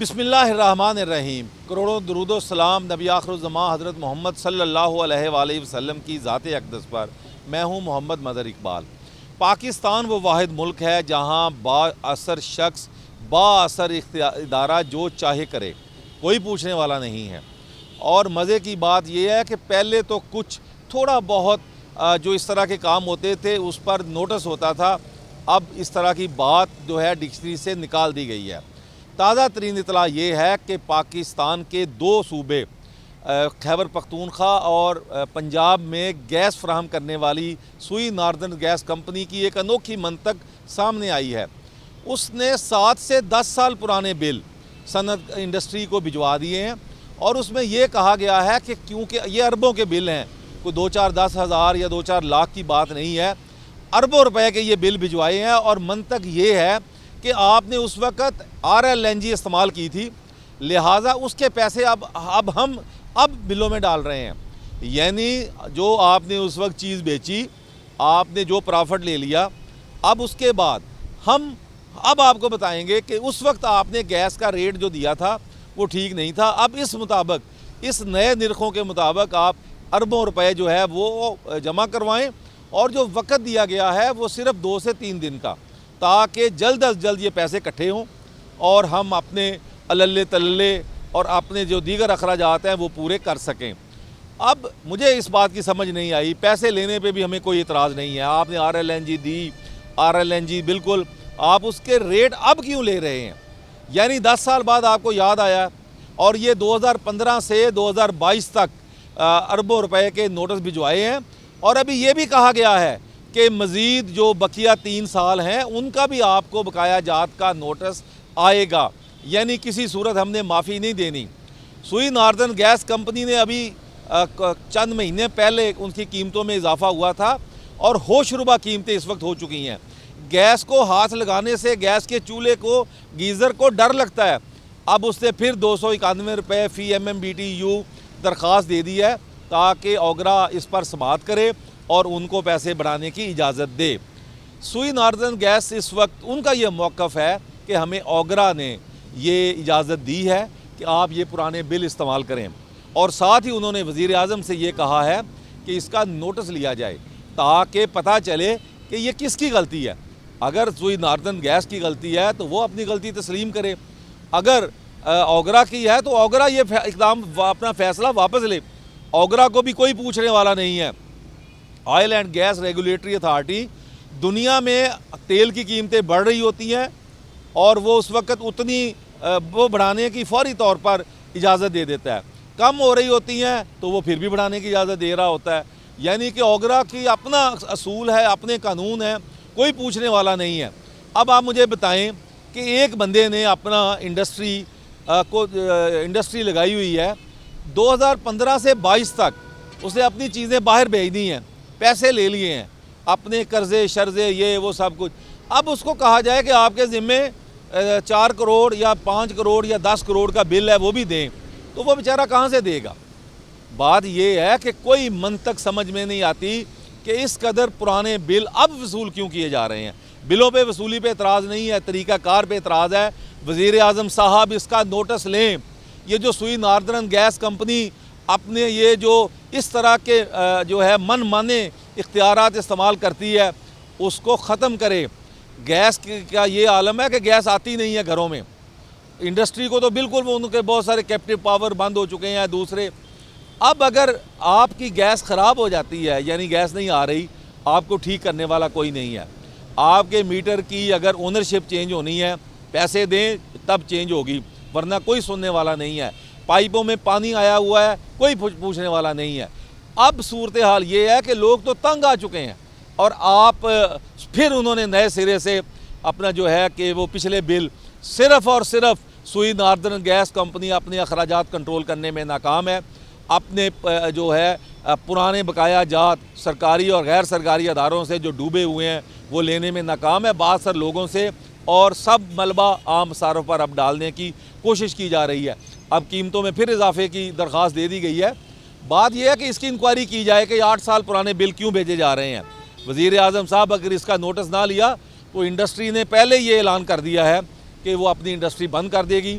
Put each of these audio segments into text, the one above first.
بسم اللہ الرحمن الرحیم۔ کروڑوں درود و سلام نبی آخر الزمان حضرت محمد صلی اللہ علیہ وآلہ وسلم کی ذات اقدس پر۔ میں ہوں محمد مظہر اقبال۔ پاکستان وہ واحد ملک ہے جہاں با اثر شخص با اثر ادارہ جو چاہے کرے، کوئی پوچھنے والا نہیں ہے۔ اور مزے کی بات یہ ہے کہ پہلے تو کچھ تھوڑا بہت جو اس طرح کے کام ہوتے تھے اس پر نوٹس ہوتا تھا، اب اس طرح کی بات جو ہے ڈکشنری سے نکال دی گئی ہے۔ تازہ ترین اطلاع یہ ہے کہ پاکستان کے دو صوبے خیبر پختونخوا اور پنجاب میں گیس فراہم کرنے والی سوئی ناردرن گیس کمپنی کی ایک انوکھی منطق سامنے آئی ہے۔ اس نے 7 سے 10 سال پرانے بل صنعت انڈسٹری کو بھجوا دیے ہیں، اور اس میں یہ کہا گیا ہے کہ کیونکہ یہ اربوں کے بل ہیں، کوئی 2-4-10 ہزار یا 2-4 لاکھ کی بات نہیں ہے، اربوں روپے کے یہ بل بھجوائے ہیں۔ اور منطق یہ ہے کہ آپ نے اس وقت RLNG استعمال کی تھی، لہٰذا اس کے پیسے اب ہم بلوں میں ڈال رہے ہیں۔ یعنی جو آپ نے اس وقت چیز بیچی، آپ نے جو پرافٹ لے لیا، اب اس کے بعد ہم آپ کو بتائیں گے کہ اس وقت آپ نے گیس کا ریٹ جو دیا تھا وہ ٹھیک نہیں تھا۔ اب اس نئے نرخوں کے مطابق آپ اربوں روپے جو ہے وہ جمع کروائیں، اور جو وقت دیا گیا ہے وہ صرف 2 سے 3 دن کا، تاکہ جلد از جلد یہ پیسے اکٹھے ہوں اور ہم اپنے عللے تللے اور اپنے جو دیگر اخراجات ہیں وہ پورے کر سکیں۔ اب مجھے اس بات کی سمجھ نہیں آئی، پیسے لینے پہ بھی ہمیں کوئی اعتراض نہیں ہے، آپ نے RLNG دی، RLNG بالکل، آپ اس کے ریٹ اب کیوں لے رہے ہیں؟ یعنی 10 سال بعد آپ کو یاد آیا، اور یہ 2015 سے 2022 تک اربوں روپے کے نوٹس بھجوائے ہیں، اور ابھی یہ بھی کہا گیا ہے کہ مزید جو بقیہ 3 سال ہیں ان کا بھی آپ کو بقایا جات کا نوٹس آئے گا، یعنی کسی صورت ہم نے معافی نہیں دینی۔ سوئی ناردرن گیس کمپنی نے ابھی چند مہینے پہلے ان کی قیمتوں میں اضافہ ہوا تھا، اور ہوش ربا قیمتیں اس وقت ہو چکی ہیں۔ گیس کو ہاتھ لگانے سے گیس کے چولہے کو، گیزر کو ڈر لگتا ہے۔ اب اس نے پھر 291 روپے فی MMBTU درخواست دے دی ہے تاکہ اوگرا اس پر سماعت کرے اور ان کو پیسے بڑھانے کی اجازت دے۔ سوئی ناردرن گیس اس وقت ان کا یہ موقف ہے کہ ہمیں اوگرا نے یہ اجازت دی ہے کہ آپ یہ پرانے بل استعمال کریں، اور ساتھ ہی انہوں نے وزیر اعظم سے یہ کہا ہے کہ اس کا نوٹس لیا جائے تاکہ پتہ چلے کہ یہ کس کی غلطی ہے۔ اگر سوئی ناردرن گیس کی غلطی ہے تو وہ اپنی غلطی تسلیم کرے، اگر اوگرا کی ہے تو اوگرا یہ اقدام اپنا فیصلہ واپس لے۔ اوگرا کو بھی کوئی پوچھنے والا نہیں ہے۔ Oil and gas regulatory authority دنیا میں تیل کی قیمتیں بڑھ رہی ہوتی ہیں اور وہ اس وقت اتنی وہ بڑھانے کی فوری طور پر اجازت دے دیتا ہے، کم ہو رہی ہوتی ہیں تو وہ پھر بھی بڑھانے کی اجازت دے رہا ہوتا ہے۔ یعنی کہ اوگرا کی اپنا اصول ہے، اپنے قانون ہیں، کوئی پوچھنے والا نہیں ہے۔ اب آپ مجھے بتائیں کہ ایک بندے نے اپنا انڈسٹری لگائی ہوئی ہے، 2015 سے 22 تک اس نے اپنی چیزیں باہر بھیج دی ہیں، پیسے لے لیے ہیں، اپنے قرضے شرزے یہ وہ سب کچھ۔ اب اس کو کہا جائے کہ آپ کے ذمے 4 کروڑ یا 5 کروڑ یا 10 کروڑ کا بل ہے وہ بھی دیں، تو وہ بیچارہ کہاں سے دے گا؟ بات یہ ہے کہ کوئی منطق سمجھ میں نہیں آتی کہ اس قدر پرانے بل اب وصول کیوں کیے جا رہے ہیں۔ بلوں پہ وصولی پہ اعتراض نہیں ہے، طریقہ کار پہ اعتراض ہے۔ وزیر اعظم صاحب اس کا نوٹس لیں۔ یہ جو سوئی ناردرن گیس کمپنی اپنے یہ جو اس طرح کے جو ہے من مانے اختیارات استعمال کرتی ہے اس کو ختم کرے۔ گیس کا یہ عالم ہے کہ گیس آتی نہیں ہے گھروں میں، انڈسٹری کو تو بالکل وہ ان کے بہت سارے کیپٹیو پاور بند ہو چکے ہیں دوسرے۔ اب اگر آپ کی گیس خراب ہو جاتی ہے، یعنی گیس نہیں آ رہی، آپ کو ٹھیک کرنے والا کوئی نہیں ہے۔ آپ کے میٹر کی اگر اونرشپ چینج ہونی ہے، پیسے دیں تب چینج ہوگی، ورنہ کوئی سننے والا نہیں ہے۔ پائپوں میں پانی آیا ہوا ہے، کوئی پوچھنے والا نہیں ہے۔ اب صورتحال یہ ہے کہ لوگ تو تنگ آ چکے ہیں، اور آپ پھر انہوں نے نئے سرے سے اپنا جو ہے کہ وہ پچھلے بل صرف اور صرف سوئی ناردرن گیس کمپنی اپنے اخراجات کنٹرول کرنے میں ناکام ہے، اپنے جو ہے پرانے بقایا جات سرکاری اور غیر سرکاری اداروں سے جو ڈوبے ہوئے ہیں وہ لینے میں ناکام ہے، بعض سر لوگوں سے، اور سب ملبہ عام مصارف پر اب ڈالنے کی کوشش کی جا رہی ہے۔ اب قیمتوں میں پھر اضافے کی درخواست دے دی گئی ہے۔ بات یہ ہے کہ اس کی انکوائری کی جائے کہ 8 سال پرانے بل کیوں بھیجے جا رہے ہیں۔ وزیر اعظم صاحب اگر اس کا نوٹس نہ لیا تو انڈسٹری نے پہلے یہ اعلان کر دیا ہے کہ وہ اپنی انڈسٹری بند کر دے گی،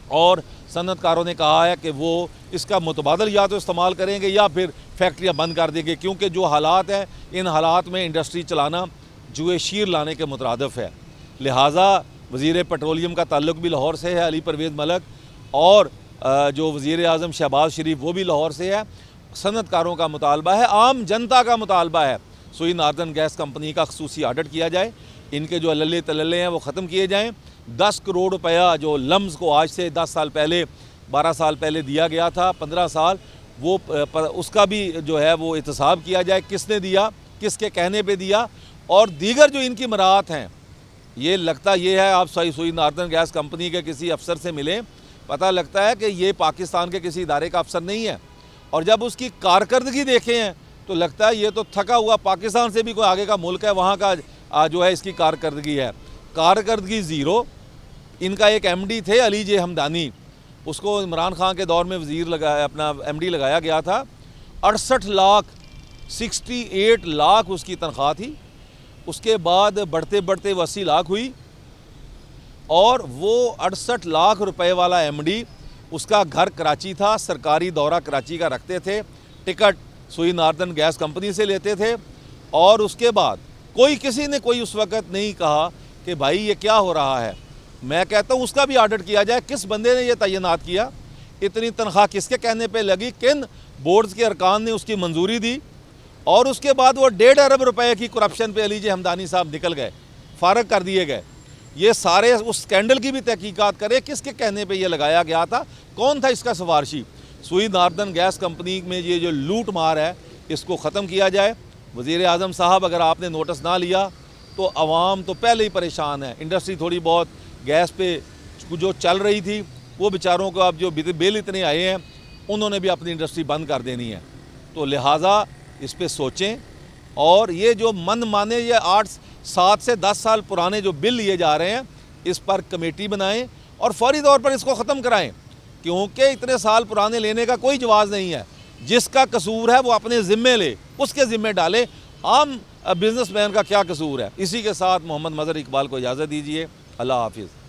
اور صنعت کاروں نے کہا ہے کہ وہ اس کا متبادل یا تو استعمال کریں گے یا پھر فیکٹریاں بند کر دیں گے، کیونکہ جو حالات ہیں ان حالات میں انڈسٹری چلانا جوئے شیر لانے کے مترادف ہے۔ لہٰذا وزیر پیٹرولیم کا تعلق بھی لاہور سے ہے، علی پرویز ملک، اور جو وزیر اعظم شہباز شریف وہ بھی لاہور سے ہے۔ صنعت کاروں کا مطالبہ ہے، عام جنتا کا مطالبہ ہے، سوئی ناردرن گیس کمپنی کا خصوصی آڈٹ کیا جائے، ان کے جو للے تللے ہیں وہ ختم کیے جائیں۔ 10 کروڑ روپیہ جو لمز کو آج سے 10 سال پہلے 12 سال پہلے دیا گیا تھا، 15 سال، وہ اس کا بھی جو ہے وہ احتساب کیا جائے، کس نے دیا، کس کے کہنے پہ دیا، اور دیگر جو ان کی مراعات ہیں۔ یہ لگتا یہ ہے، آپ سوئی ناردرن گیس کمپنی کے کسی افسر سے ملیں، پتہ لگتا ہے کہ یہ پاکستان کے کسی ادارے کا افسر نہیں ہے، اور جب اس کی کارکردگی دیکھیں ہیں تو لگتا ہے یہ تو تھکا ہوا پاکستان سے بھی کوئی آگے کا ملک ہے، وہاں کا جو ہے اس کی کارکردگی ہے، کارکردگی زیرو۔ ان کا ایک ایم ڈی تھے علی جے ہمدانی، اس کو عمران خان کے دور میں وزیر لگایا، اپنا ایم ڈی لگایا گیا تھا، 68 لاکھ اس کی تنخواہ تھی، اس کے بعد بڑھتے بڑھتے 80 لاکھ ہوئی، اور وہ 68 لاکھ روپے والا ایم ڈی، اس کا گھر کراچی تھا، سرکاری دورہ کراچی کا رکھتے تھے، ٹکٹ سوئی ناردرن گیس کمپنی سے لیتے تھے، اور اس کے بعد کسی نے اس وقت نہیں کہا کہ بھائی یہ کیا ہو رہا ہے۔ میں کہتا ہوں اس کا بھی آڈٹ کیا جائے، کس بندے نے یہ تعینات کیا، اتنی تنخواہ کس کے کہنے پہ لگی، کن بورڈز کے ارکان نے اس کی منظوری دی، اور اس کے بعد وہ 1.5 ارب روپے کی کرپشن پہ علی جے ہمدانی صاحب نکل گئے، فارغ کر دیے گئے۔ یہ سارے اس سکینڈل کی بھی تحقیقات کرے، کس کے کہنے پہ یہ لگایا گیا تھا، کون تھا اس کا سفارشی۔ سوئی ناردرن گیس کمپنی میں یہ جو لوٹ مار ہے اس کو ختم کیا جائے۔ وزیر اعظم صاحب اگر آپ نے نوٹس نہ لیا تو عوام تو پہلے ہی پریشان ہے، انڈسٹری تھوڑی بہت گیس پہ جو چل رہی تھی وہ بیچاروں کو اب جو بل اتنے آئے ہیں انہوں نے بھی اپنی انڈسٹری بند کر دینی ہے، تو لہٰذا اس پہ سوچیں، اور یہ جو من مانے یہ 7 سے 10 سال پرانے جو بل لیے جا رہے ہیں اس پر کمیٹی بنائیں اور فوری طور پر اس کو ختم کرائیں، کیونکہ اتنے سال پرانے لینے کا کوئی جواز نہیں ہے۔ جس کا قصور ہے وہ اپنے ذمے لے، اس کے ذمے ڈالے، عام بزنس مین کا کیا قصور ہے۔ اسی کے ساتھ محمد مظہر اقبال کو اجازت دیجیے، اللہ حافظ۔